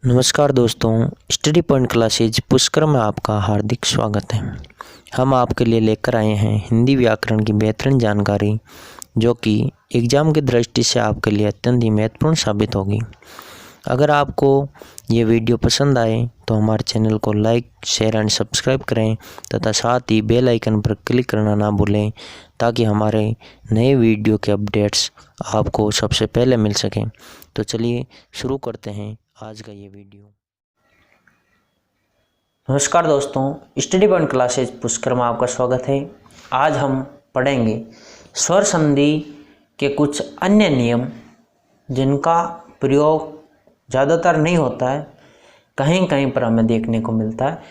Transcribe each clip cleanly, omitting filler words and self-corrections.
नमस्कार दोस्तों, study point classes Pushkar में आपका हार्दिक स्वागत है। हम आपके लिए लेकर आए हैं हिंदी व्याकरण की बेहतरीन जानकारी, जो कि एग्ज़ाम की दृष्टि से आपके लिए अत्यंत ही महत्वपूर्ण साबित होगी। अगर आपको ये वीडियो पसंद आए तो हमारे चैनल को लाइक, शेयर एंड सब्सक्राइब करें तथा साथ ही बेल आइकन पर क्लिक करना ना भूलें, ताकि हमारे नए वीडियो के अपडेट्स आपको सबसे पहले मिल सकें। तो चलिए शुरू करते हैं आज का ये वीडियो। नमस्कार दोस्तों, स्टडी पॉइंट क्लासेज पुष्कर में आपका स्वागत है। आज हम पढ़ेंगे स्वर संधि के कुछ अन्य नियम, जिनका प्रयोग ज़्यादातर नहीं होता है, कहीं कहीं पर हमें देखने को मिलता है।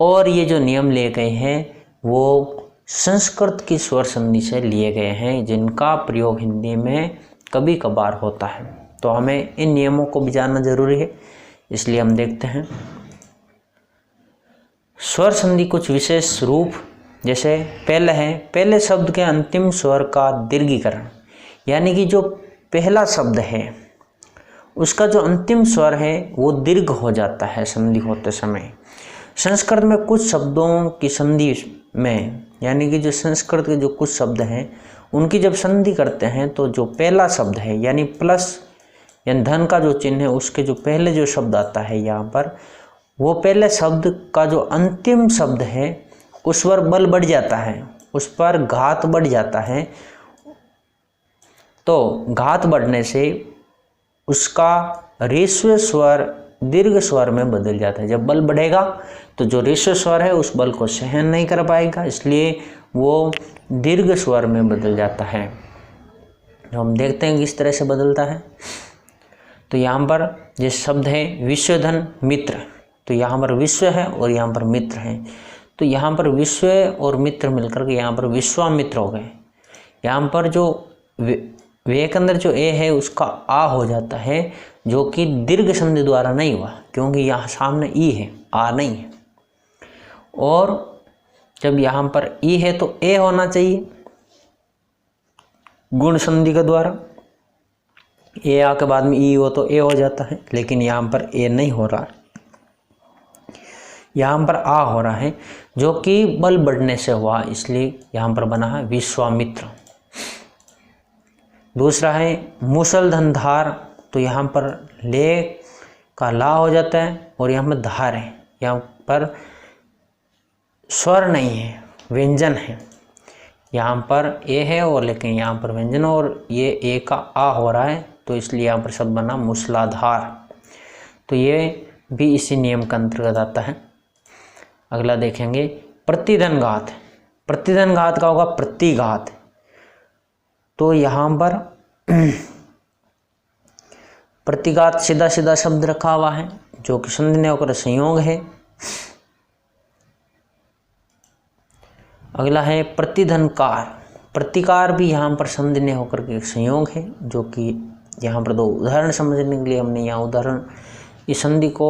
और ये जो नियम लिए गए हैं वो संस्कृत की स्वर संधि से लिए गए हैं, जिनका प्रयोग हिंदी में कभी कभार होता है। तो हमें इन नियमों को भी जानना जरूरी है, इसलिए हम देखते हैं। स्वर संधि कुछ विशेष रूप, जैसे पहले शब्द के अंतिम स्वर का दीर्घीकरण, यानी कि जो पहला शब्द है उसका जो अंतिम स्वर है वो दीर्घ हो जाता है संधि होते समय। संस्कृत में कुछ शब्दों की संधि में, यानी कि जो संस्कृत के जो कुछ शब्द हैं उनकी जब संधि करते हैं तो जो पहला शब्द है, यानी प्लस यानी धन का जो चिन्ह है, उसके जो पहले जो शब्द आता है यहाँ पर, वो पहले शब्द का जो अंतिम शब्द है उस पर बल बढ़ जाता है, उस पर घात बढ़ जाता है। तो घात बढ़ने से उसका ऋस्व स्वर दीर्घ स्वर में बदल जाता है। जब बल बढ़ेगा तो जो ऋस्व स्वर है उस बल को सहन नहीं कर पाएगा, इसलिए वो दीर्घ स्वर में बदल जाता है। तो हम देखते हैं किस तरह से बदलता है। तो यहाँ पर ये शब्द है विश्वधन मित्र, तो यहाँ पर विश्व है और यहाँ पर मित्र है। तो यहाँ पर विश्व और मित्र मिलकर के यहाँ पर विश्वामित्र हो गए। यहाँ पर जो वे के अंदर जो ए है उसका आ हो जाता है, जो कि दीर्घ संधि द्वारा नहीं हुआ, क्योंकि यहाँ सामने ई है, आ नहीं है। और जब यहाँ पर ई है तो ए होना चाहिए गुण संधि के द्वारा। ए आ के बाद में ई हो तो ए हो जाता है, लेकिन यहाँ पर ए नहीं हो रहा, यहाँ पर आ हो रहा है, जो कि बल बढ़ने से हुआ, इसलिए यहाँ पर बना है विश्वामित्र। दूसरा है मुसलधन धार, तो यहाँ पर ले का ला हो जाता है और यहाँ पर धार है, यहाँ पर स्वर नहीं है, व्यंजन है। यहाँ पर ए है और लेकिन यहाँ पर व्यंजन, और ये ए का आ हो रहा है, तो इसलिए यहाँ पर शब्द बना मूसलाधार। तो ये भी इसी नियम के अंतर्गत आता है। अगला देखेंगे प्रतिधन घात। प्रतिधन घात का होगा प्रतिघात। तो यहाँ पर प्रतिघात सीधा सीधा शब्द रखा हुआ है, जो कि संधि होकर संयोग है। अगला है प्रतिधनकार। प्रतिकार भी यहाँ पर संधि होकर के संयोग है, जो कि यहाँ पर दो उदाहरण समझने के लिए हमने यहाँ उदाहरण, इस संधि को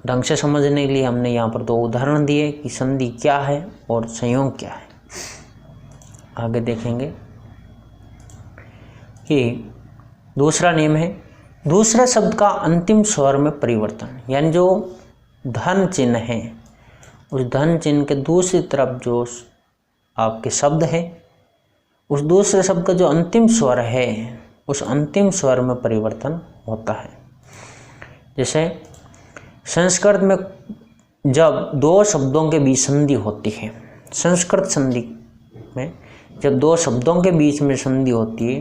ढंग से समझने के लिए हमने यहाँ पर दो उदाहरण दिए कि संधि क्या है और संयोग क्या है। आगे देखेंगे कि दूसरा नियम है दूसरे शब्द का अंतिम स्वर में परिवर्तन, यानी जो धन चिन्ह है उस धन चिन्ह के दूसरी तरफ जो आपके शब्द है, उस दूसरे शब्द का जो अंतिम स्वर है उस अंतिम स्वर में परिवर्तन होता है। जैसे संस्कृत में जब दो शब्दों के बीच संधि होती है, संस्कृत संधि में जब दो शब्दों के बीच में संधि होती है,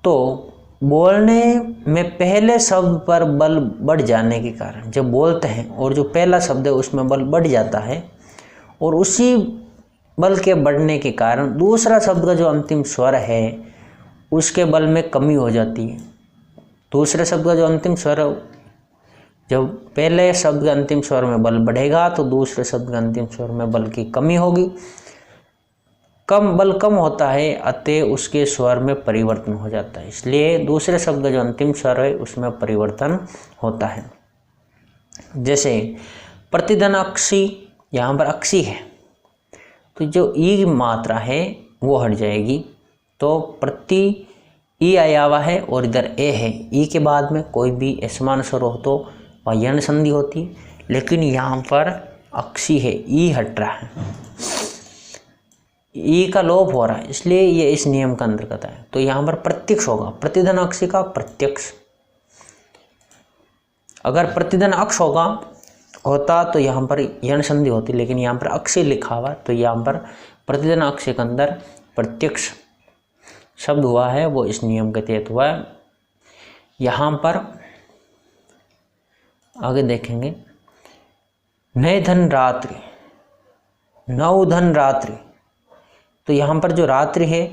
तो बोलने में पहले शब्द पर बल बढ़ जाने के कारण, जब बोलते हैं और जो पहला शब्द है उसमें बल बढ़ जाता है, और उसी बल के बढ़ने के कारण दूसरा शब्द का जो अंतिम स्वर है उसके बल में कमी हो जाती है। दूसरे शब्द का जो अंतिम स्वर है, जब पहले शब्द के अंतिम स्वर में बल बढ़ेगा तो दूसरे शब्द के अंतिम स्वर में बल की कमी होगी। बल कम होता है, अतः उसके स्वर में परिवर्तन हो जाता है, इसलिए दूसरे शब्द का जो अंतिम स्वर है उसमें परिवर्तन होता है। जैसे प्रतिधन अक्षी, यहाँ पर अक्षी है तो जो ई मात्रा है वो हट जाएगी, तो प्रति ई आया हुआ है और इधर ए है, ई के बाद में कोई भी असमान स्वर हो तो वहाँ यण संधि होती है, लेकिन यहाँ पर अक्षी है, ई हट रहा है, ई का लोप हो रहा है, इसलिए ये इस नियम का अंतर्गत है। तो यहाँ पर प्रत्यक्ष होगा, प्रतिधन अक्षी का प्रत्यक्ष। अगर प्रतिधन अक्ष होता तो यहाँ पर यण संधि होती, लेकिन यहाँ पर अक्षी लिखा हुआ, तो यहाँ पर प्रतिधन अक्ष के अंदर प्रत्यक्ष शब्द हुआ है, वो इस नियम के तहत हुआ है। यहाँ पर आगे देखेंगे, नए धन रात्रि, नौ धन रात्रि, तो यहाँ पर जो रात्रि है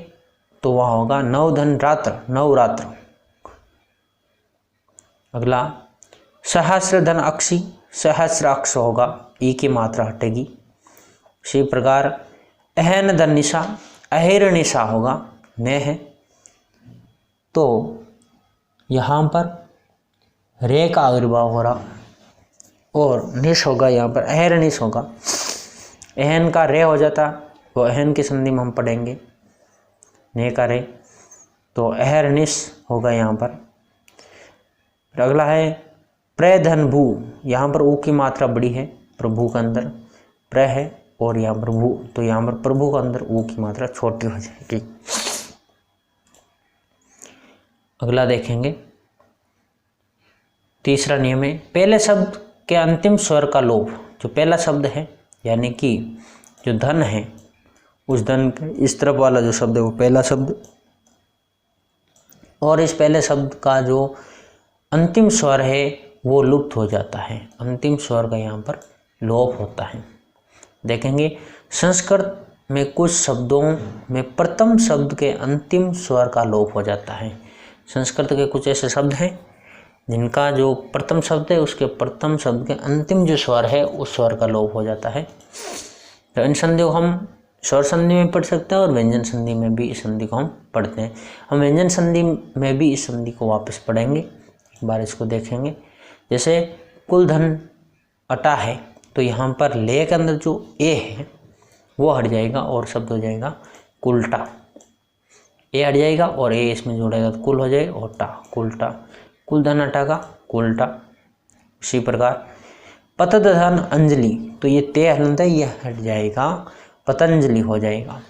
तो वह होगा नौ धन रात्र, नवरात्र। अगला सहस्र धन अक्षी, सहस्र अक्ष होगा, ई की मात्रा हटेगी। इसी प्रकार अहन धन निशा, अहिर निशा होगा, न है, तो यहाँ पर रे का आविर्भाव हो रहा और निश होगा, यहाँ पर अहर निश होगा। अहन का रे हो जाता, वो अहन की संधि में हम पढ़ेंगे, ने का रे, तो अहर निश होगा यहाँ पर। अगला है प्रधन भू, यहाँ पर ऊ की मात्रा बड़ी है, प्रभु के अंदर प्र है और यहाँ पर भू, तो यहाँ पर प्रभु के अंदर ऊ की मात्रा छोटी हो जाएगी। अगला देखेंगे, तीसरा नियम है पहले शब्द के अंतिम स्वर का लोप। जो पहला शब्द है यानी कि जो धन है, उस धन के इस तरफ वाला जो शब्द है वो पहला शब्द, और इस पहले शब्द का जो अंतिम स्वर है वो लुप्त हो जाता है, अंतिम स्वर का यहाँ पर लोप होता है। देखेंगे संस्कृत में कुछ शब्दों में प्रथम शब्द के अंतिम स्वर का लोप हो जाता है। संस्कृत के कुछ ऐसे शब्द हैं जिनका जो प्रथम शब्द है उसके प्रथम शब्द के अंतिम जो स्वर है उस स्वर का लोप हो जाता है। तो इन संधियों को हम स्वर संधि में पढ़ सकते हैं और व्यंजन संधि में भी इस संधि को हम पढ़ते हैं। हम व्यंजन संधि में भी इस संधि को वापस पढ़ेंगे, एक बार इसको देखेंगे। जैसे कुलधन अटा है, तो यहाँ पर ले के अंदर जो ए है वो हट जाएगा और शब्द हो जाएगा कुलटा। ए हट जाएगा और ए इसमें जोड़ेगा तो कुल हो जाएगा और टा, कुलटा। कुलधन अटा का कुलटा। इसी प्रकार पतधन अंजलि, तो ये ते हलंत है, ये हट जाएगा, पतंजलि हो जाएगा।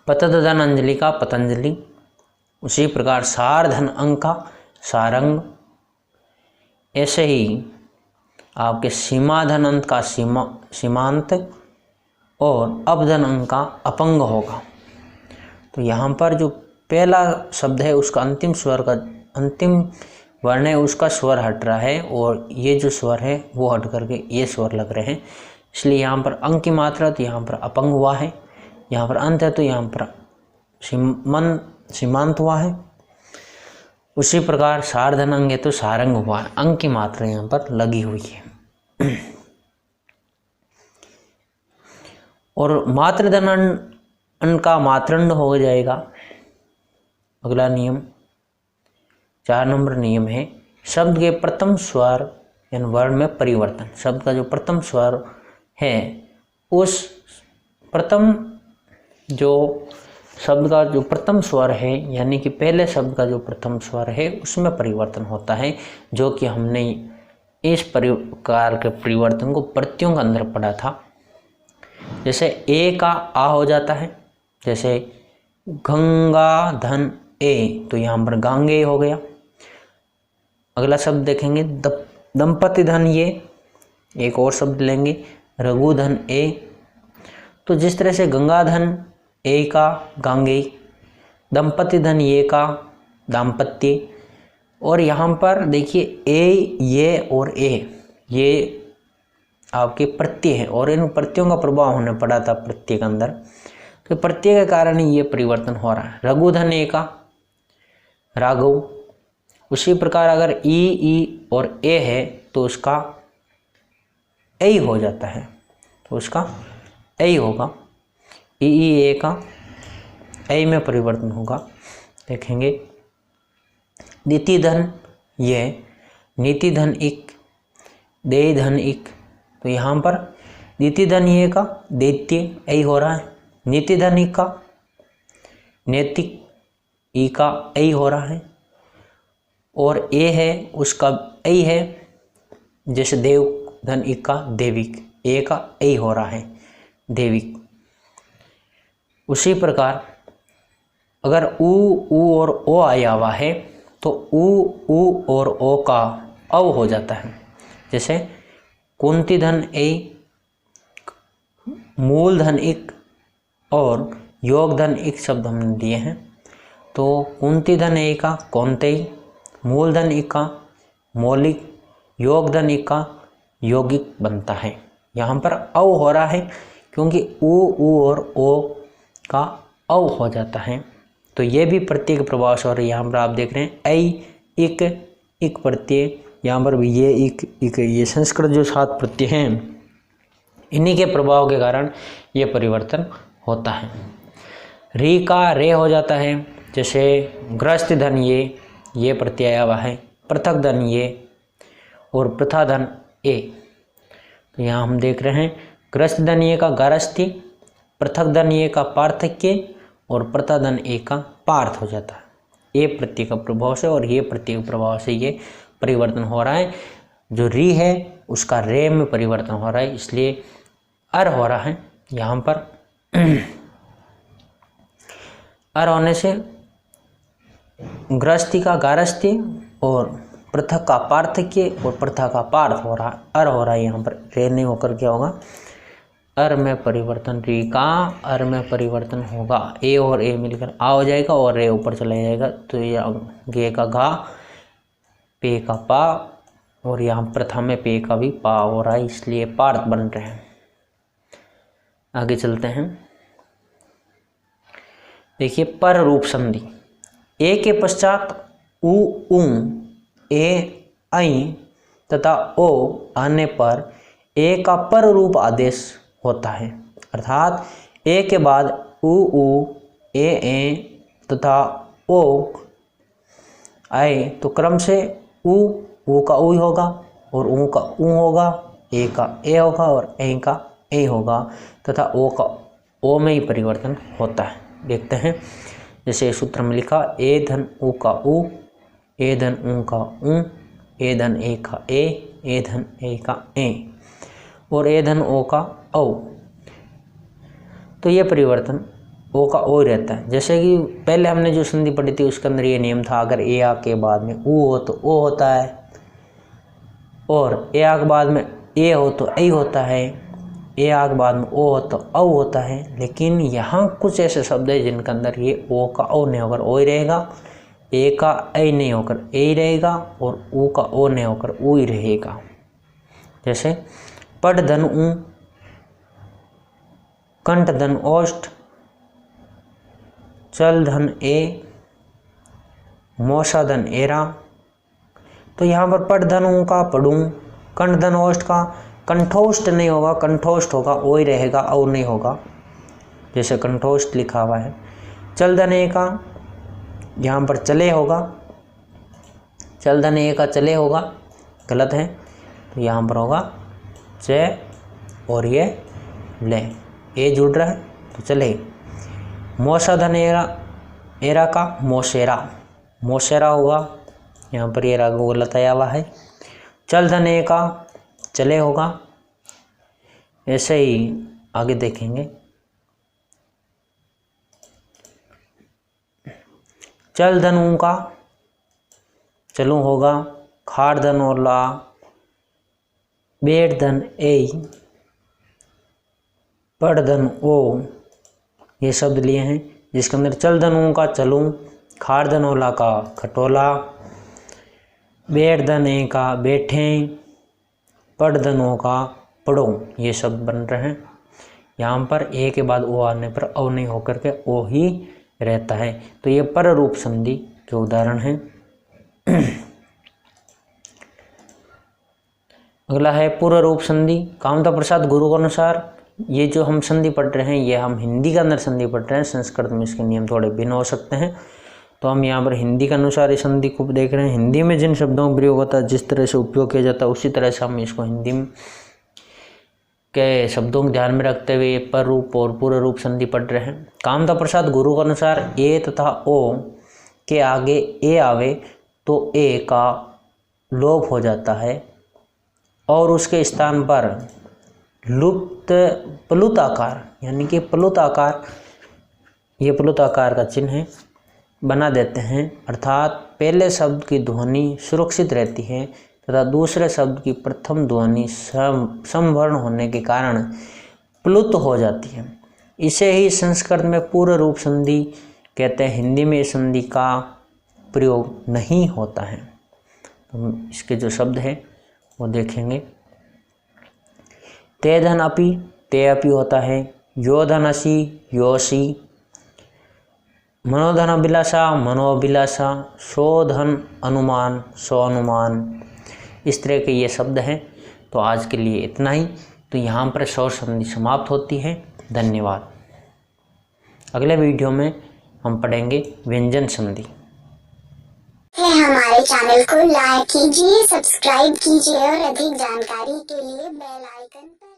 पतधन अंजलि का पतंजलि। उसी प्रकार सारधन अंक का सारंग। ऐसे ही आपके सीमाधन अंत का सीमांत और अपधन अंक का अपंग होगा। तो यहाँ पर जो पहला शब्द है उसका अंतिम स्वर का अंतिम वर्ण है उसका स्वर हट रहा है और ये जो स्वर है वो हट करके ये स्वर लग रहे हैं, इसलिए यहाँ पर अंक की मात्रा, तो यहाँ पर अपंग हुआ है, यहाँ पर अंत है तो यहाँ पर सीमांत हुआ है। उसी प्रकार सारधन अंग है तो सारंग हुआ है, अंक की मात्रा यहाँ पर लगी हुई है। और मातृधन अन का मातृंड हो जाएगा। अगला नियम 4 नंबर नियम है शब्द के प्रथम स्वर यानी वर्ण में परिवर्तन। शब्द का जो प्रथम स्वर है उस प्रथम जो शब्द का जो प्रथम स्वर है यानी कि पहले शब्द का जो प्रथम स्वर है उसमें परिवर्तन होता है, जो कि हमने इस प्रकार के परिवर्तन को प्रत्ययों के अंदर पढ़ा था। जैसे ए का आ हो जाता है, जैसे गंगा धन ए, तो यहाँ पर गांगे हो गया। अगला शब्द देखेंगे दंपति धन ये, एक और शब्द लेंगे रघु धन ए। तो जिस तरह से गंगा धन ए का गांगे, दंपति धन ये का दाम्पत्य, और यहाँ पर देखिए ए ये और ए ये आपके प्रत्यय है और इन प्रत्ययों का प्रभाव होने पड़ा था प्रत्यय के अंदर, तो प्रत्यय के कारण ही ये परिवर्तन हो रहा है। रघुधन ए का राघव। उसी प्रकार अगर ई और ए है तो उसका ए हो जाता है, तो उसका ए होगा, ई ए का ए में परिवर्तन होगा। देखेंगे नीति धन ये, नीति धन इक, दे धन इक, तो यहाँ पर नीति धन ये का दैत्य ऐ हो रहा है, नीति धन इक का नैतिक ई का ऐ हो रहा है, और ए है उसका ऐ है, जैसे देव धन ई का देविक, ए का ऐ हो रहा है देविक। उसी प्रकार अगर उ और ओ आया हुआ है तो उ और ओ का अव हो जाता है। जैसे कुंती धन ए, मूलधन इक और योगधन इक शब्द हमने दिए हैं। तो कुंती धन ए का कौंतेय, मूलधन इक का मौलिक, योगधन इक का यौगिक बनता है। यहाँ पर अव हो रहा है क्योंकि उ और ओ का अव हो जाता है। तो ये भी प्रत्यय प्रभाव से हो रहा है। यहाँ पर आप देख रहे हैं ऐ इक प्रत्यय, यहाँ पर भी ये इक ये संस्कृत जो 7 प्रत्यय हैं इन्हीं के प्रभाव के कारण ये परिवर्तन होता है। री का रे हो जाता है। जैसे ग्रस्त धन ये प्रत्यय आया हुआ है, पृथक धन ये और प्रथा धन ए। तो यहाँ हम देख रहे हैं ग्रस्त धन ये का गारस्थी, पृथक धन ये का पार्थक्य और प्रथा धन ए का पार्थ हो जाता है। ए प्रत्यय का प्रभाव से और ये प्रत्यय के प्रभाव से ये परिवर्तन हो रहा है। जो री है उसका रे में परिवर्तन हो रहा है, इसलिए अर हो रहा है यहाँ पर। अर होने से ग्रस्ती का गारस्थी और पृथक का पार्थक्य और प्रथा का पार्थ हो रहा है, अर हो रहा है यहाँ पर। रे नहीं होकर क्या होगा, अर में परिवर्तन, री का अर में परिवर्तन होगा। ए और ए मिलकर आ हो जाएगा और रे ऊपर चला जाएगा। तो ये गे का घा, पे का पा और यहाँ प्रथा में पे का भी पा हो रहा है, इसलिए पार्थ बन रहे हैं। आगे चलते हैं। देखिए पर रूप संधि, ए के पश्चात उ, ए, ऐ तथा ओ आने पर ए का पर रूप आदेश होता है। अर्थात ए के बाद उ, ए तथा ओ आए तो क्रम से उ का उ होगा और ऊ का ऊ होगा, ए का ए होगा और ए का ए होगा तथा ओ का ओ में ही परिवर्तन होता है। देखते हैं जैसे सूत्र में लिखा ए धन उ का उ, ए धन ऊ का ऊ, ए धन ए का ए धन ए का ए और ए धन ओ का औ। तो ये परिवर्तन ओ का ओ रहता है। जैसे कि पहले हमने जो संधि पढ़ी थी उसके अंदर ये नियम था, अगर ए आ के बाद में उ हो तो ओ होता है और ए आ के बाद में ए हो तो ऐ होता है, ए आ के बाद में ओ हो तो औ होता है। लेकिन यहाँ कुछ ऐसे शब्द है जिनके अंदर ये ओ का ओ नहीं होकर ओ ही रहेगा, ए का ऐ नहीं होकर ए ही रहेगा और ऊ का ओ नहीं होकर ऊ ही रहेगा। जैसे पढ़ धन ऊ, कंठ धन ओष्ठ, चल धन ए, मोसा धन एरा। तो यहाँ पर पढ़ धन ऊ का पढ़ूं, कंठ धन ओष्ठ का कंठोष्ठ नहीं होगा, कंठोष्ठ होगा ओ ही रहेगा, औ नहीं होगा, जैसे कंठोष्ठ लिखा हुआ है। चल धन ए का यहाँ पर चले होगा, चल धन ए का चले होगा, गलत है। तो यहाँ पर होगा च और ये ले, ए जुड़ रहा है तो चले। मोसा धन एरा, एरा का मोसेरा, मोसेरा होगा, यहाँ पर ये राग गलत आया हुआ है। चल धन ए का चले होगा। ऐसे ही आगे देखेंगे, चल धन ऊ का चलूँ होगा, खाड़ धन और ला, बेड़ धन ए, पढ़ धन ओ, ये शब्द लिए हैं जिसके अंदर चल धन ऊ का चलूँ, खाड़ धन ओला का खटोला, बेड़ धन ए का बैठे, पढ़ धन ओ का पढ़ो, ये शब्द बन रहे हैं। यहाँ पर ए के बाद ओ आने पर औ नहीं होकर के ओ ही रहता है। तो ये पर रूप संधि के उदाहरण हैं। अगला है पूर्व रूप संधि। कामता प्रसाद गुरु के अनुसार ये जो हम संधि पढ़ रहे हैं ये हम हिंदी के अंदर संधि पढ़ रहे हैं, संस्कृत में इसके नियम थोड़े भिन्न हो सकते हैं। तो हम यहाँ पर हिंदी के अनुसार इस संधि को देख रहे हैं। हिंदी में जिन शब्दों का प्रयोग होता है, जिस तरह से उपयोग किया जाता है, उसी तरह से हम इसको हिंदी के शब्दों को ध्यान में रखते हुए पर रूप और पूर्व रूप संधि पढ़ रहे हैं। कामता प्रसाद गुरु के अनुसार ए तथा ओ के आगे ए आवे तो ए का लोप हो जाता है और उसके स्थान पर लुप्त प्लुत आकार, यानी कि प्लुत आकार, ये प्लुत आकार का चिन्ह है, बना देते हैं। अर्थात पहले शब्द की ध्वनि सुरक्षित रहती है तथा दूसरे शब्द की प्रथम ध्वनि समवर्ण होने के कारण प्लुत हो जाती है। इसे ही संस्कृत में पूर्ण रूप संधि कहते हैं। हिंदी में इस संधि का प्रयोग नहीं होता है। तो इसके जो शब्द हैं वो देखेंगे। ते धन अपि, ते अपि होता है। यो धन असि, योसी। मनोधन अभिलाषा, मनोअभिलाषा। सो धन अनुमान, सो अनुमान। इस तरह के ये शब्द हैं। तो आज के लिए इतना ही। तो यहाँ पर स्वर संधि समाप्त होती है। धन्यवाद। अगले वीडियो में हम पढ़ेंगे व्यंजन संधि। हमारे चैनल को लाइक कीजिए, सब्सक्राइब कीजिए और अधिक जानकारी के लिए बेल आइकन पर